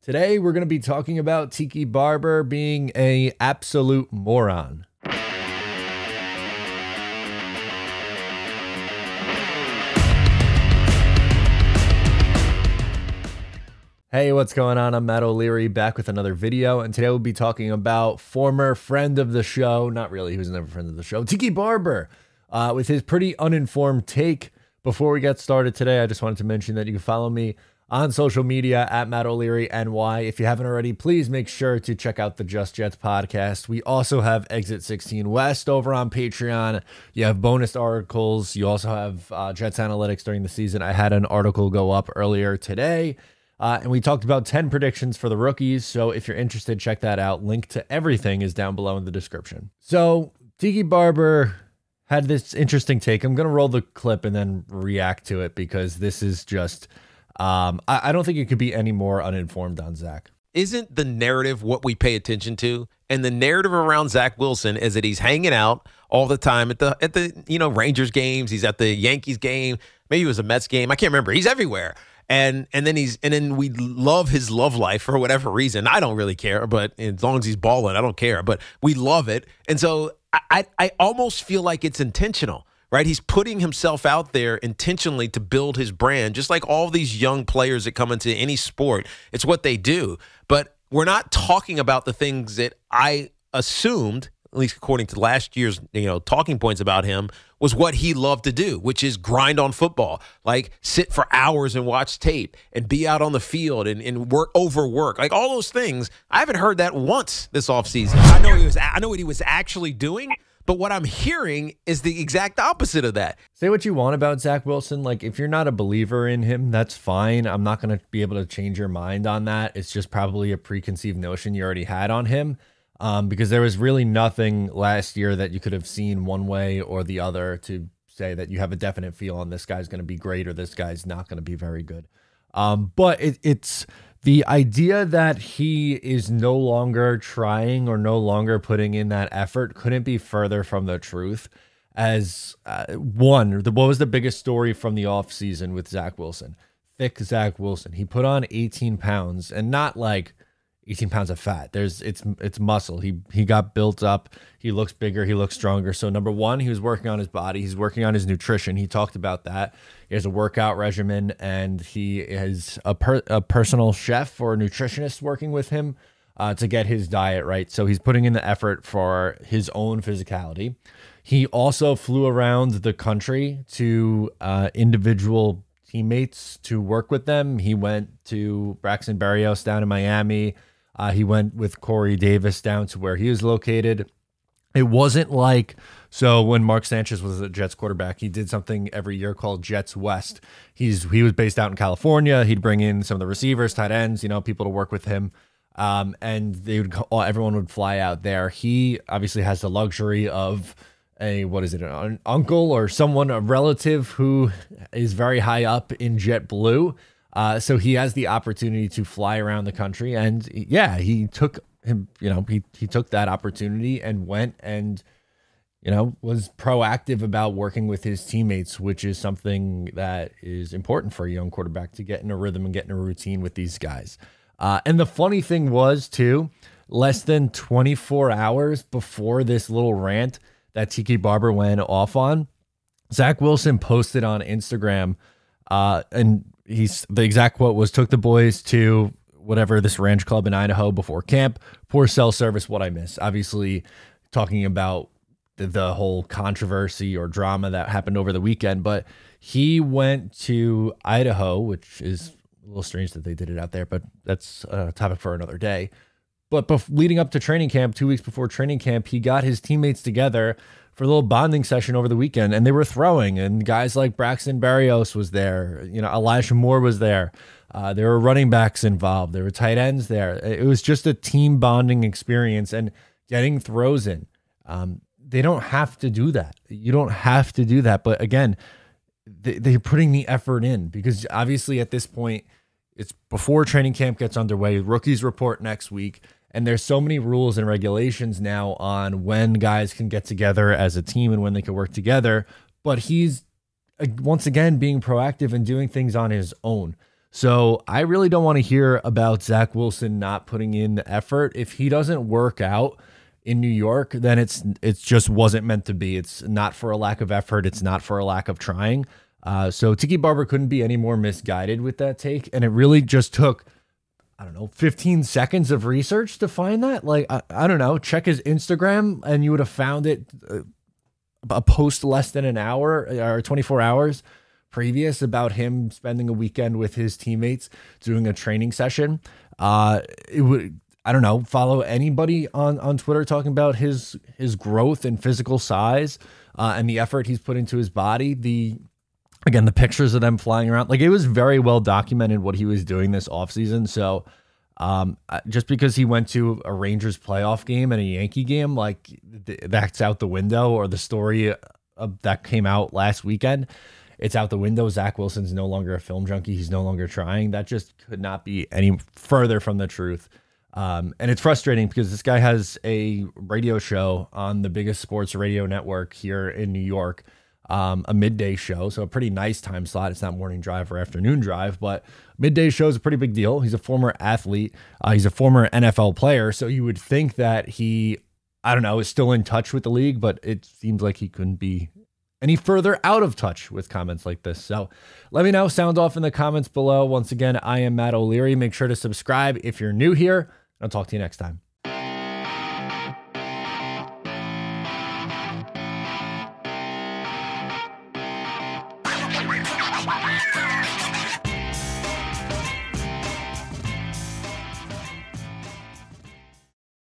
Today, we're going to be talking about Tiki Barber being an absolute moron. Hey, what's going on? I'm Matt O'Leary, back with another video, and today we'll be talking about former friend of the show, not really, he was never a friend of the show, Tiki Barber, with his pretty uninformed take. Before we get started today, I just wanted to mention that you can follow me on social media at Matt O'Leary NY. If you haven't already, please make sure to check out the Just Jets podcast. We also have Exit 16 West over on Patreon. You have bonus articles. You also have Jets analytics during the season. I had an article go up earlier today, and we talked about 10 predictions for the rookies. So if you're interested, check that out. Link to everything is down below in the description. So Tiki Barber had this interesting take. I'm going to roll the clip and then react to it because this is just... I don't think you could be any more uninformed on Zach. Isn't the narrative what we pay attention to? And the narrative around Zach Wilson is that he's hanging out all the time at the Rangers games. He's at the Yankees game. Maybe it was a Mets game. I can't remember. He's everywhere. And then we love his love life for whatever reason. I don't really care, but as long as he's balling, I don't care. But we love it. And so I almost feel like it's intentional. Right, he's putting himself out there intentionally to build his brand, just like all these young players that come into any sport. It's what they do. But we're not talking about the things that I assumed, at least according to last year's talking points about him, was what he loved to do, which is grind on football, like sit for hours and watch tape and be out on the field and overwork, like all those things. I haven't heard that once this offseason. I know what he was actually doing. But what I'm hearing is the exact opposite of that. Say what you want about Zach Wilson. Like, if you're not a believer in him, that's fine. I'm not going to be able to change your mind on that. It's just probably a preconceived notion you already had on him, because there was really nothing last year that you could have seen one way or the other to say that you have a definite feel on this guy's going to be great or this guy's not going to be very good. But it's the idea that he is no longer trying or no longer putting in that effort couldn't be further from the truth. As what was the biggest story from the offseason with Zach Wilson? Thick Zach Wilson. He put on 18 pounds, and not like 18 pounds of fat. It's muscle. He got built up. He looks bigger. He looks stronger. So number one, he was working on his body. He's working on his nutrition. He talked about that. He has a workout regimen, and he is a personal chef or a nutritionist working with him to get his diet right. So he's putting in the effort for his own physicality. He also flew around the country to individual teammates to work with them. He went to Braxton Berrios down in Miami. He went with Corey Davis down to where he was located. It wasn't like, so when Mark Sanchez was a Jets quarterback, he did something every year called Jets West. He was based out in California. He'd bring in some of the receivers, tight ends, people to work with him. And everyone would fly out there. He obviously has the luxury of an uncle or someone, a relative who is very high up in JetBlue. So he has the opportunity to fly around the country, and he took he took that opportunity and went and was proactive about working with his teammates, which is something that is important for a young quarterback, to get in a rhythm and get in a routine with these guys. And the funny thing was too, less than 24 hours before this little rant that Tiki Barber went off on, Zach Wilson posted on Instagram, and the exact quote was, "Took the boys to whatever, this ranch club in Idaho before camp. Poor cell service, what I miss." Obviously talking about the whole controversy or drama that happened over the weekend, but he went to Idaho, which is a little strange that they did it out there, but that's a topic for another day. But leading up to training camp, 2 weeks before training camp, he got his teammates together for a little bonding session over the weekend, and they were throwing, and guys like Braxton Berrios was there. Elijah Moore was there. There were running backs involved. There were tight ends there. It was just a team bonding experience and getting throws in. They don't have to do that. You don't have to do that. But again, they're putting the effort in, because obviously at this point, it's before training camp gets underway. Rookies report next week. And there's so many rules and regulations now on when guys can get together as a team and when they can work together. But he's, once again, being proactive and doing things on his own. So I really don't want to hear about Zach Wilson not putting in the effort. If he doesn't work out in New York, then it's just wasn't meant to be. It's not for a lack of effort. It's not for a lack of trying. So Tiki Barber couldn't be any more misguided with that take. And it really just took, I don't know, 15 seconds of research to find that. Like, I don't know, check his Instagram and you would have found it a post less than an hour or 24 hours previous about him spending a weekend with his teammates doing a training session. It would, I don't know, follow anybody on Twitter talking about his growth and physical size and the effort he's put into his body. Again, the pictures of them flying around, like it was very well documented what he was doing this offseason. So just because he went to a Rangers playoff game and a Yankee game, like that's out the window, or the story of that came out last weekend, it's out the window. Zach Wilson's no longer a film junkie. He's no longer trying. That just could not be any further from the truth. And it's frustrating because this guy has a radio show on the biggest sports radio network here in New York, a midday show. So a pretty nice time slot. It's not morning drive or afternoon drive, but midday show is a pretty big deal. He's a former athlete. He's a former NFL player. So you would think that he, I don't know, is still in touch with the league, but it seems like he couldn't be any further out of touch with comments like this. So let me know, sound off in the comments below. Once again, I am Matt O'Leary. Make sure to subscribe if you're new here. I'll talk to you next time.